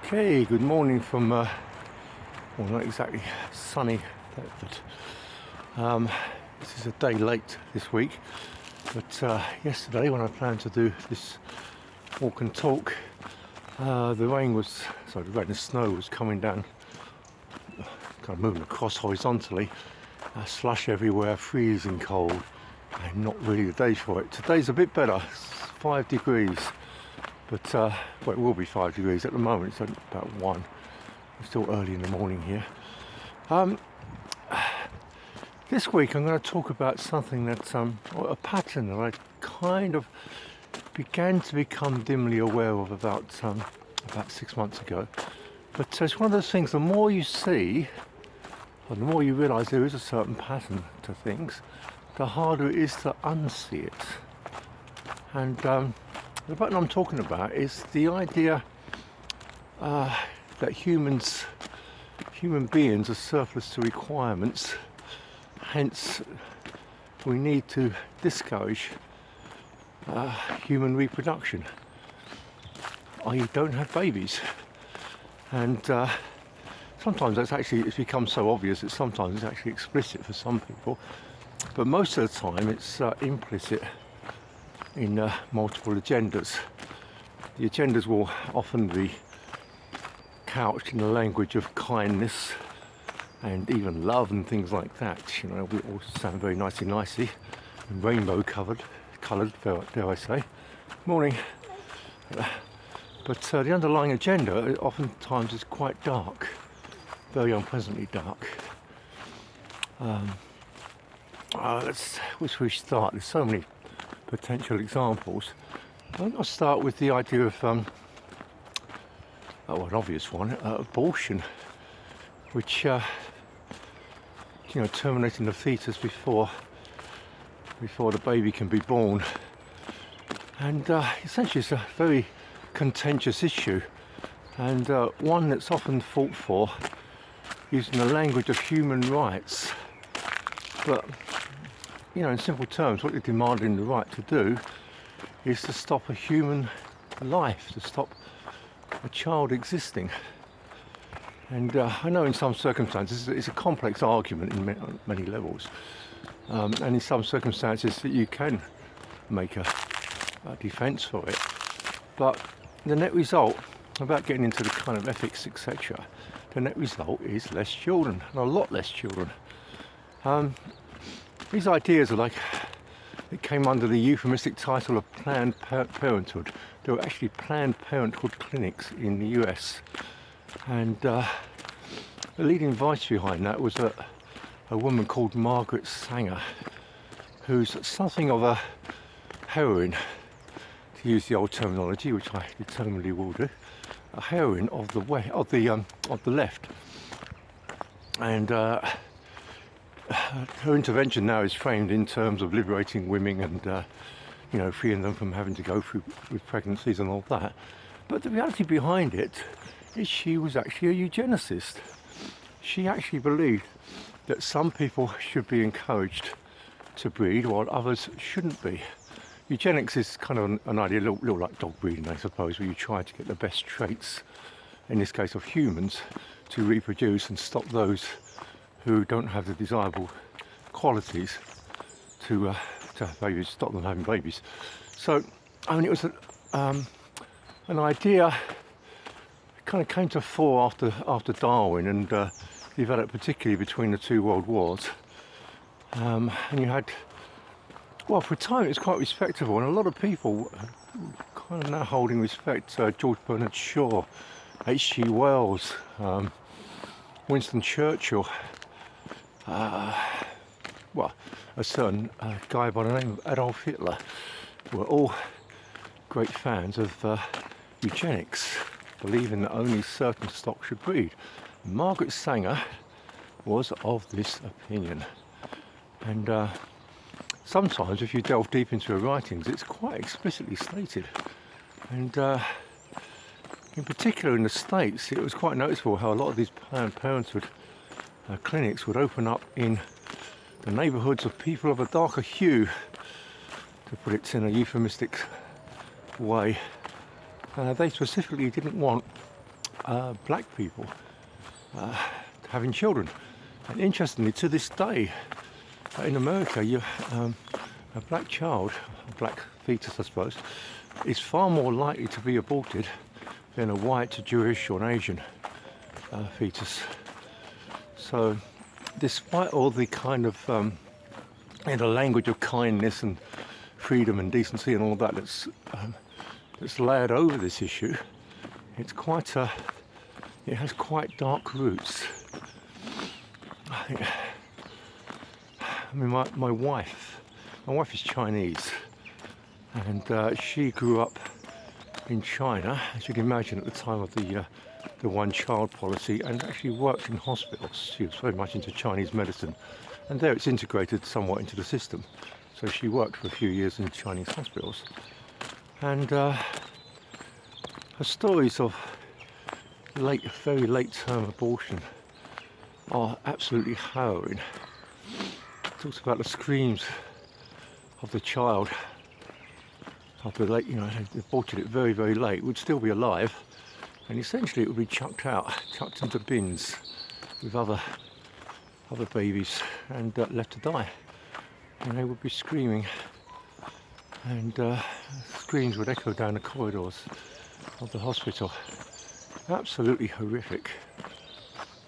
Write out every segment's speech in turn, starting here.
Okay, good morning from, well, not exactly sunny Bedford. This is a day late this week, but yesterday when I planned to do this walk and talk, the rain and snow was coming down, kind of moving across horizontally, slush everywhere, freezing cold, and not really the day for it. Today's a bit better, it's 5 degrees. But, well, it will be 5 degrees at the moment, it's about 1. It's still early in the morning here. This week I'm going to talk about something that's a pattern that I kind of began to become dimly aware of about 6 months ago. But it's one of those things, the more you see, or the more you realise there is a certain pattern to things, the harder it is to unsee it. And the pattern I'm talking about is the idea that human beings are surplus to requirements, hence we need to discourage human reproduction, i.e. don't have babies. And sometimes it's become so obvious that sometimes it's actually explicit for some people, but most of the time it's implicit in multiple agendas. The agendas will often be couched in the language of kindness and even love and things like that. You know, we all sound very nicey and rainbow coloured, dare I say. Morning. But the underlying agenda oftentimes is quite dark, very unpleasantly dark. Which we start? There's so many potential examples. I think I'll start with the idea of, an obvious one, abortion, which, terminating the fetus before the baby can be born. And essentially it's a very contentious issue, and one that's often fought for using the language of human rights. But in simple terms, what you're demanding the right to do is to stop a human life, to stop a child existing. And I know in some circumstances it's a complex argument in many levels, and in some circumstances that you can make a defence for it. But the net result, without getting into the kind of ethics, etc., the net result is less children, and a lot less children. These ideas it came under the euphemistic title of Planned Parenthood. There were actually Planned Parenthood clinics in the US, and the leading voice behind that was a woman called Margaret Sanger, who's something of a heroine, to use the old terminology, which I determinedly will do, a heroine of the left, and her intervention now is framed in terms of liberating women and freeing them from having to go through with pregnancies and all that. But the reality behind it is she was actually a eugenicist. She actually believed that some people should be encouraged to breed while others shouldn't be. Eugenics is kind of an idea, a little like dog breeding, I suppose, where you try to get the best traits, in this case of humans, to reproduce and stop those who don't have the desirable qualities to have babies, stop them having babies. So, it was an idea that kind of came to fore after Darwin, and developed particularly between the 2 world wars. And you had, well, for a time it was quite respectable, and a lot of people kind of now holding respect. George Bernard Shaw, H.G. Wells, Winston Churchill, a certain guy by the name of Adolf Hitler, were all great fans of eugenics, believing that only certain stock should breed. Margaret Sanger was of this opinion, and sometimes if you delve deep into her writings it's quite explicitly stated, and in particular in the States it was quite noticeable how a lot of these Planned Parenthood clinics would open up in the neighbourhoods of people of a darker hue, to put it in a euphemistic way. They specifically didn't want black people having children. And interestingly, to this day, in America, a black child, a black fetus I suppose, is far more likely to be aborted than a white, Jewish or an Asian fetus. So despite all the kind of language of kindness and freedom and decency and all that that's layered over this issue, it has quite dark roots. I mean, my wife is Chinese, and she grew up in China, as you can imagine, at the time of the one-child policy, and actually worked in hospitals. She was very much into Chinese medicine, and there it's integrated somewhat into the system. So she worked for a few years in Chinese hospitals, and her stories of very late-term abortion are absolutely harrowing. Talks about the screams of the child after they aborted it very, very late, would still be alive, and essentially it would be chucked into bins with other babies and left to die. And they would be screaming, and screams would echo down the corridors of the hospital. Absolutely horrific.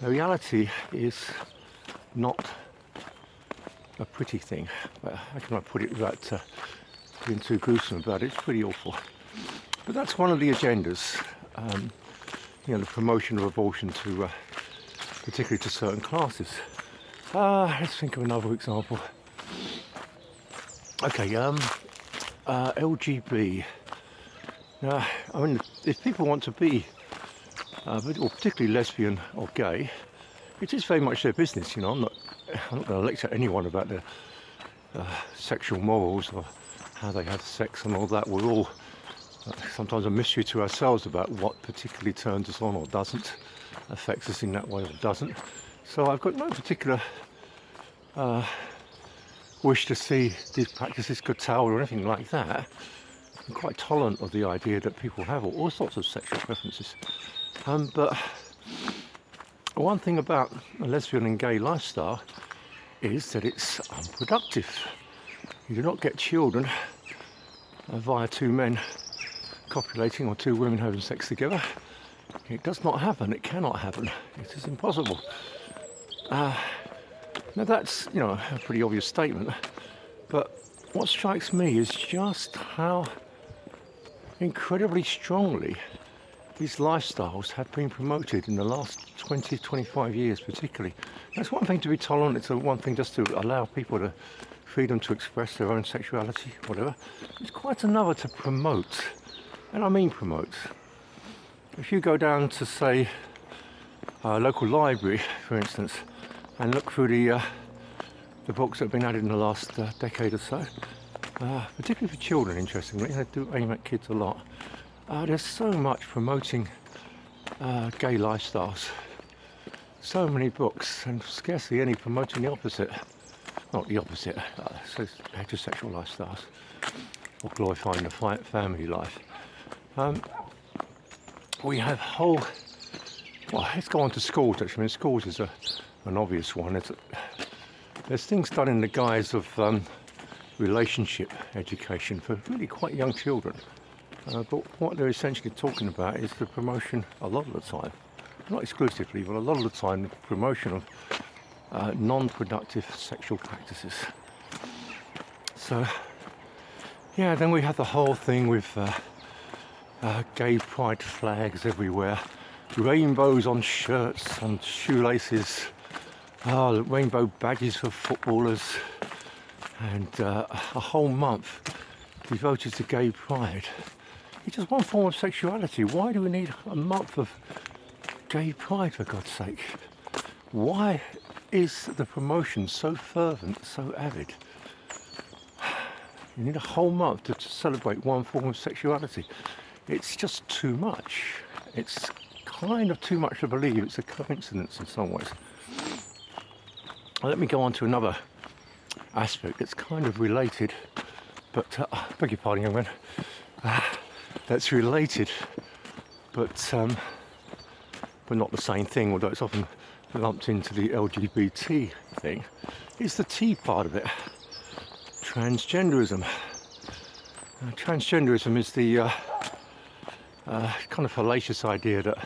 The reality is not a pretty thing, but how can I put it without being too gruesome about it? It's pretty awful. But that's one of the agendas, the promotion of abortion to, particularly to certain classes. Let's think of another example. Okay, LGB. I mean, if people want to be, or particularly lesbian or gay, it is very much their business. I'm not going to lecture anyone about their sexual morals or how they have sex and all that. We're all sometimes a mystery to ourselves about what particularly turns us on or doesn't, affects us in that way or doesn't. So I've got no particular wish to see these practices curtailed or anything like that. I'm quite tolerant of the idea that people have all sorts of sexual preferences. But one thing about a lesbian and gay lifestyle is that it's unproductive. You do not get children via two men copulating or two women having sex together. It does not happen. It cannot happen. It is impossible. Now that's, a pretty obvious statement, but what strikes me is just how incredibly strongly these lifestyles have been promoted in the last 20, 25 years particularly. That's one thing to be tolerant, it's one thing just to allow people the freedom to express their own sexuality, whatever. It's quite another to promote, and I mean promote. If you go down to, say, a local library, for instance, and look through the books that have been added in the last decade or so, particularly for children, interestingly, they do aim at kids a lot. There's so much promoting gay lifestyles, so many books, and scarcely any promoting the opposite. Not the opposite, so heterosexual lifestyles, or glorifying the family life. We have let's go on to schools actually. I mean, schools is an obvious one. There's things done in the guise of relationship education for really quite young children. But what they're essentially talking about is the promotion, a lot of the time, not exclusively, but a lot of the time, the promotion of non-productive sexual practices. So, yeah, then we have the whole thing with gay pride flags everywhere, rainbows on shirts, on shoelaces, rainbow badges for footballers, and a whole month devoted to gay pride. It's just one form of sexuality. Why do we need a month of gay pride, for God's sake? Why is the promotion so fervent, so avid? You need a whole month to celebrate one form of sexuality. It's just too much. It's kind of too much to believe it's a coincidence in some ways. Let me go on to another aspect that's kind of related, but beg your pardon, young man. That's related, but but not the same thing, although it's often lumped into the LGBT thing, is the T part of it, transgenderism. Transgenderism is the kind of fallacious idea that,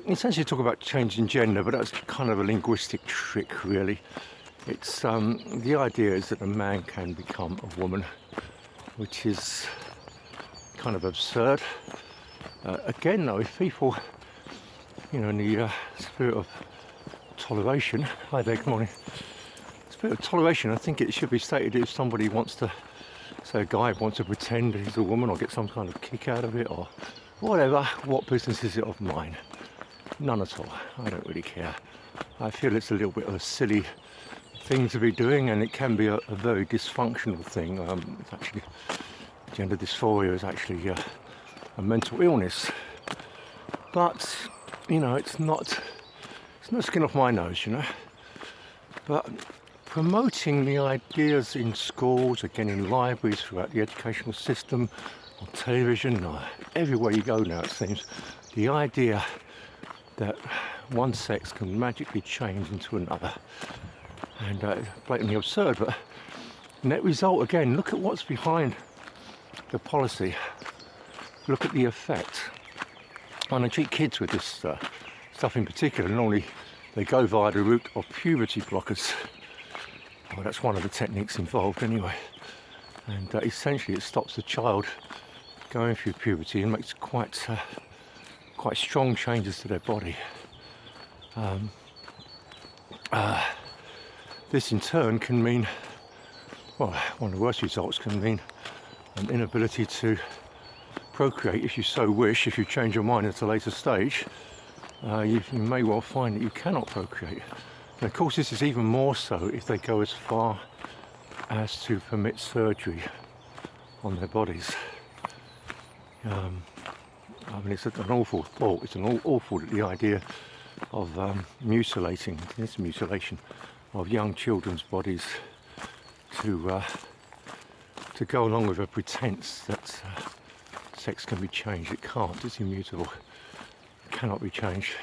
essentially talk about changing gender, but that's kind of a linguistic trick, really. It's the idea is that a man can become a woman, which is kind of absurd. Again, though, if people, in the spirit of toleration, hi there, good morning. Spirit of toleration, I think it should be stated if somebody wants to, say a guy wants to pretend he's a woman or get some kind of kick out of it or whatever, what business is it of mine? None at all. I don't really care. I feel it's a little bit of a silly thing to be doing, and it can be a very dysfunctional thing. It's actually, gender dysphoria is actually a mental illness. But, it's no skin off my nose, But promoting the ideas in schools, again in libraries, throughout the educational system, on television, or everywhere you go now, it seems, the idea that one sex can magically change into another. And it's blatantly absurd, but net result, again, look at what's behind the policy. Look at the effect. When I treat kids with this stuff in particular, normally they go via the route of puberty blockers. Well, that's one of the techniques involved anyway. And essentially it stops the child going through puberty and makes quite strong changes to their body. This in turn can mean, well, one of the worst results can mean an inability to procreate if you so wish. If you change your mind at a later stage, you may well find that you cannot procreate. And of course this is even more so if they go as far as to permit surgery on their bodies. It's an awful thought. It's an awful the idea of mutilation of young children's bodies to go along with a pretense that sex can be changed. It can't. It's immutable. It cannot be changed.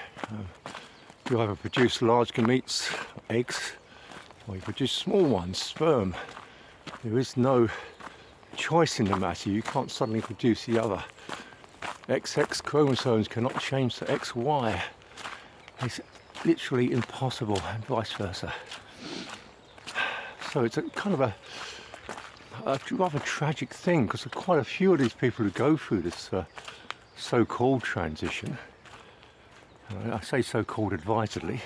You either produce large gametes, eggs, or you produce small ones, sperm. There is no choice in the matter. You can't suddenly produce the other. XX chromosomes cannot change to XY. It's literally impossible, and vice versa. So it's a kind of a rather tragic thing, because quite a few of these people who go through this so-called transition, I say so-called advisedly,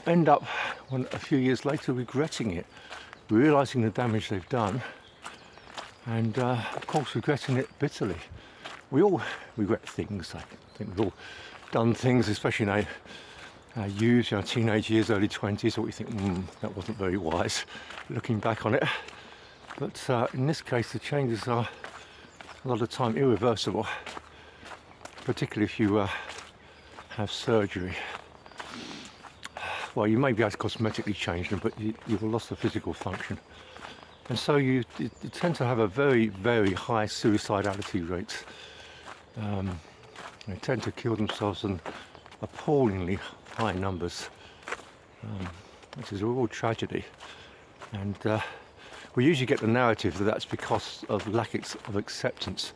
end up a few years later regretting it, realising the damage they've done, and of course regretting it bitterly. We all regret things. I think we've all done things, especially in our youth, teenage years, early 20s, that we think, that wasn't very wise, looking back on it. But in this case, the changes are a lot of the time irreversible, particularly if you have surgery. Well, you may be able to cosmetically change them, but you've lost the physical function. And so you tend to have a very, very high suicidality rate. They tend to kill themselves in appallingly high numbers, which is a real tragedy. And we usually get the narrative that that's because of lack of acceptance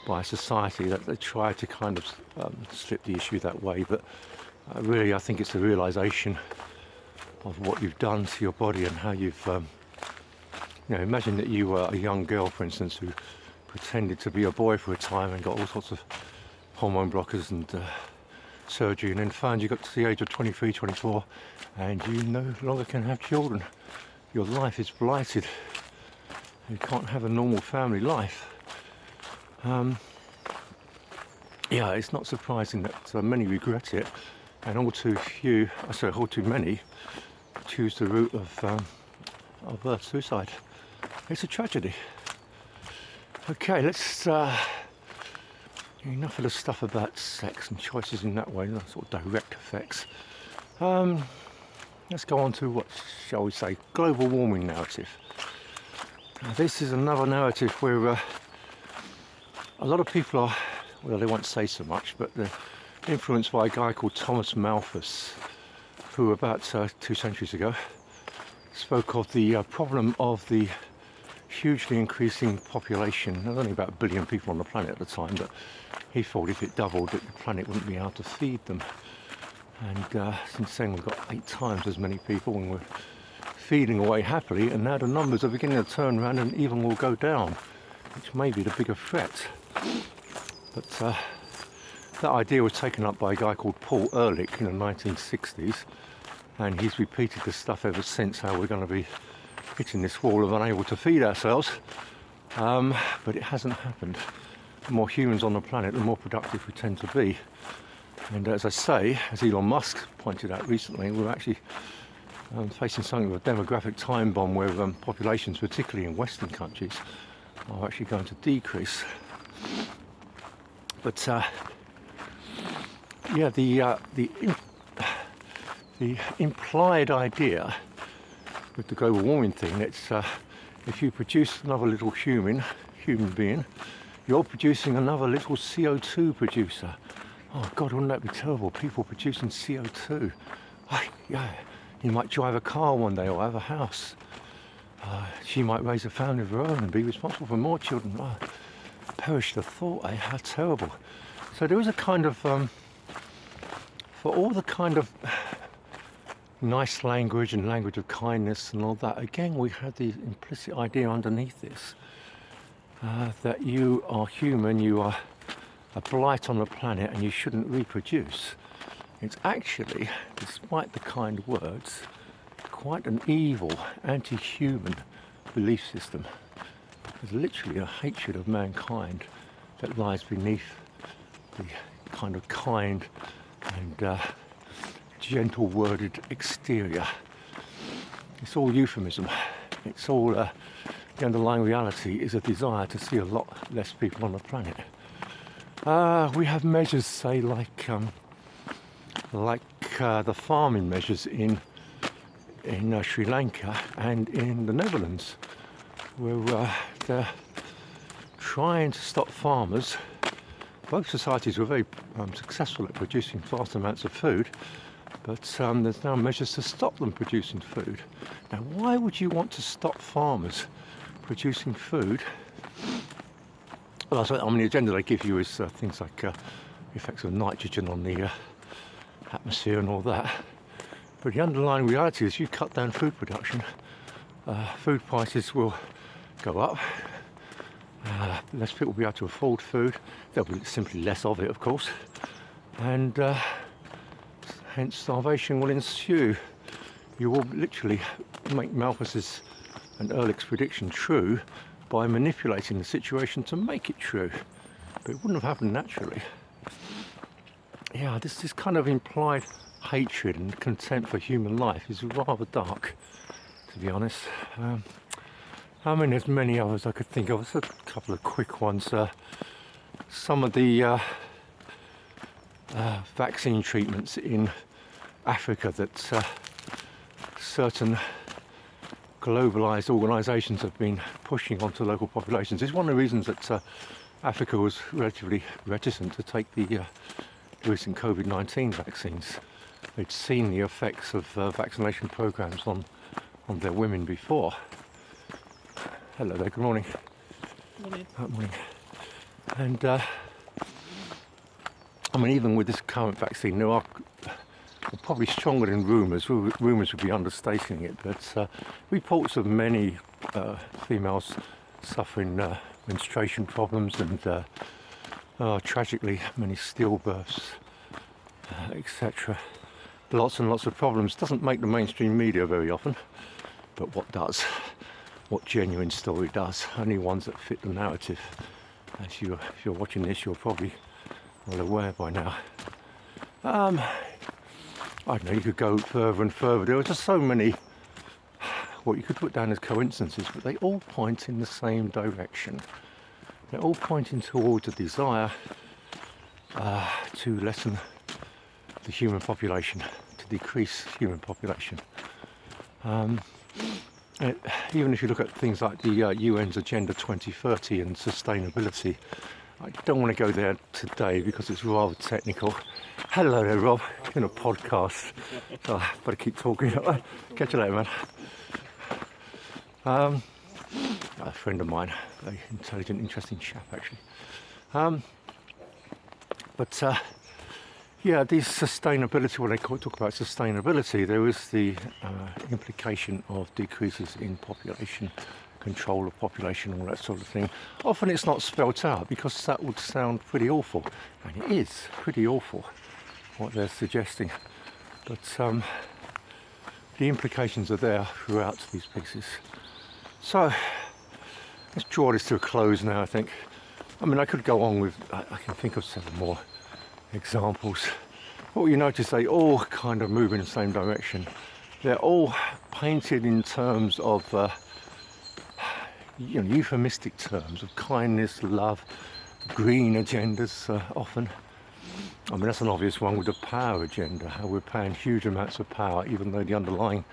by society, that they try to kind of slip the issue that way. But really, I think it's the realisation of what you've done to your body and how you've, imagine that you were a young girl, for instance, who pretended to be a boy for a time and got all sorts of hormone blockers and surgery, and then found you got to the age of 23, 24, and you no longer can have children. Your life is blighted. You can't have a normal family life. It's not surprising that many regret it, and all too many choose the route of suicide. It's a tragedy. Okay, let's enough of the stuff about sex and choices in that way, sort of direct effects. Let's go on to what shall we say, global warming narrative. Now, this is another narrative where a lot of people are, well, they won't say so much, but they're influenced by a guy called Thomas Malthus, who about 2 centuries ago spoke of the problem of the hugely increasing population. There's only about 1 billion people on the planet at the time, but he thought if it doubled that the planet wouldn't be able to feed them. And since then we've got 8 times as many people and we're feeding away happily, and now the numbers are beginning to turn around and even will go down, which may be the bigger threat. But that idea was taken up by a guy called Paul Ehrlich in the 1960s, and he's repeated this stuff ever since, how we're going to be hitting this wall of unable to feed ourselves. But it hasn't happened. The more humans on the planet, the more productive we tend to be. And as I say, as Elon Musk pointed out recently, we're actually facing something of a demographic time bomb where populations, particularly in Western countries, are actually going to decrease. But yeah, the implied idea with the global warming thing, it's if you produce another little human being, you're producing another little CO2 producer. Oh God, wouldn't that be terrible? People producing CO2. Yeah, you might drive a car one day or have a house. She might raise a family of her own and be responsible for more children. Oh, perish the thought, eh? How terrible. So there is a kind of, for all the kind of nice language and language of kindness and all that, again we had the implicit idea underneath this, that you are human, you are a blight on the planet and you shouldn't reproduce. It's actually, despite the kind words, quite an evil, anti-human belief system. There's literally a hatred of mankind that lies beneath the kind of kind and gentle worded exterior. It's all euphemism. It's all, the underlying reality is a desire to see a lot less people on the planet. We have measures, say, like the farming measures in Sri Lanka and in the Netherlands, where they're trying to stop farmers. Both societies were very successful at producing vast amounts of food, but there's now measures to stop them producing food. Now, why would you want to stop farmers producing food? Well, I mean, the agenda they give you is things like effects of nitrogen on the atmosphere and all that. But the underlying reality is you cut down food production, food prices will go up, less people will be able to afford food, there'll be simply less of it, of course, and hence starvation will ensue. You will literally make Malthus's and Ehrlich's prediction true by manipulating the situation to make it true, but it wouldn't have happened naturally. Yeah, this kind of implied hatred and contempt for human life is rather dark, to be honest. I mean, there's many others I could think of. Just a couple of quick ones. Some of the vaccine treatments in Africa that certain globalized organisations have been pushing onto local populations. It's one of the reasons that Africa was relatively reticent to take the recent COVID-19 vaccines. They'd seen the effects of vaccination programs on their women before. Hello there, good morning. Morning. Morning. And I mean, even with this current vaccine, there are probably stronger than rumours. Rumours would be understating it, but reports of many females suffering menstruation problems and tragically many stillbirths, etc. Lots and lots of problems. Doesn't make the mainstream media very often, but what does? What genuine story does? Only ones that fit the narrative. If you're watching this, you're probably well aware by now. I don't know, you could go further and further. There are just so many, what you could put down as coincidences, but they all point in the same direction. They're all pointing towards a desire to lessen the human population, to decrease human population. Even if you look at things like the UN's Agenda 2030 and sustainability, I don't want to go there today because it's rather technical. Hello there, Rob. In a podcast. So I better keep talking. Catch you later, man. A friend of mine, very intelligent, interesting chap, actually. Yeah, these sustainability, what they talk about sustainability, there is the implication of decreases in population, control of population, all that sort of thing. Often it's not spelt out because that would sound pretty awful, and it is pretty awful what they're suggesting. But the implications are there throughout these pieces. So let's draw this to a close now, I think. I mean, I could go on with, I can think of several more examples. What you notice, they all kind of move in the same direction. They're all painted in terms of euphemistic terms of kindness, love, green agendas often. I mean, that's an obvious one with the power agenda, how we're paying huge amounts of power, even though the underlying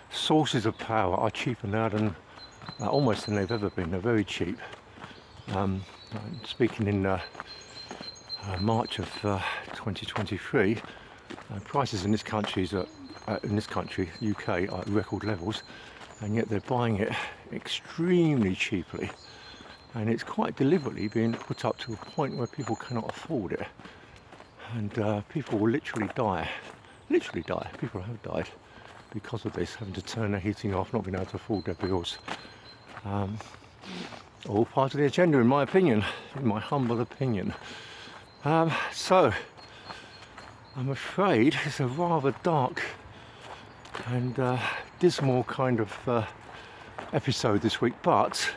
sources of power are cheaper now than almost than they've ever been. They're very cheap. Speaking in March of 2023, prices in this country, UK, are at record levels, and yet they're buying it extremely cheaply, and it's quite deliberately being put up to a point where people cannot afford it, and people will literally die. People have died because of this, having to turn their heating off, not being able to afford their bills. All part of the agenda, in my opinion, in my humble opinion. So I'm afraid it's a rather dark and dismal kind of episode this week, but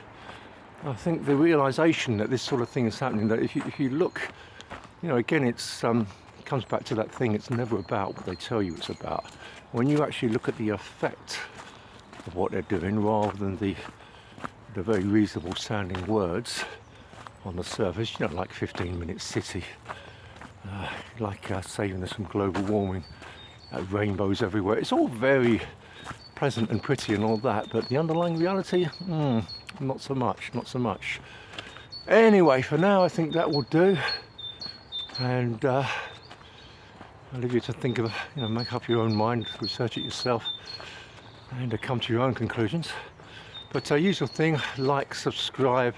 I think the realization that this sort of thing is happening, that if you look, again, it's comes back to that thing, it's never about what they tell you it's about. When you actually look at the effect of what they're doing, rather than the very reasonable sounding words on the surface, like 15-minute city, like saving us from global warming, rainbows everywhere. It's all very pleasant and pretty and all that, but the underlying reality, not so much. Anyway, for now, I think that will do, and I'll leave you to think of, make up your own mind, research it yourself, and come to your own conclusions. But usual thing, like, subscribe,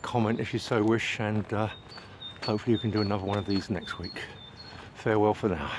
comment if you so wish, and hopefully you can do another one of these next week. Farewell for now.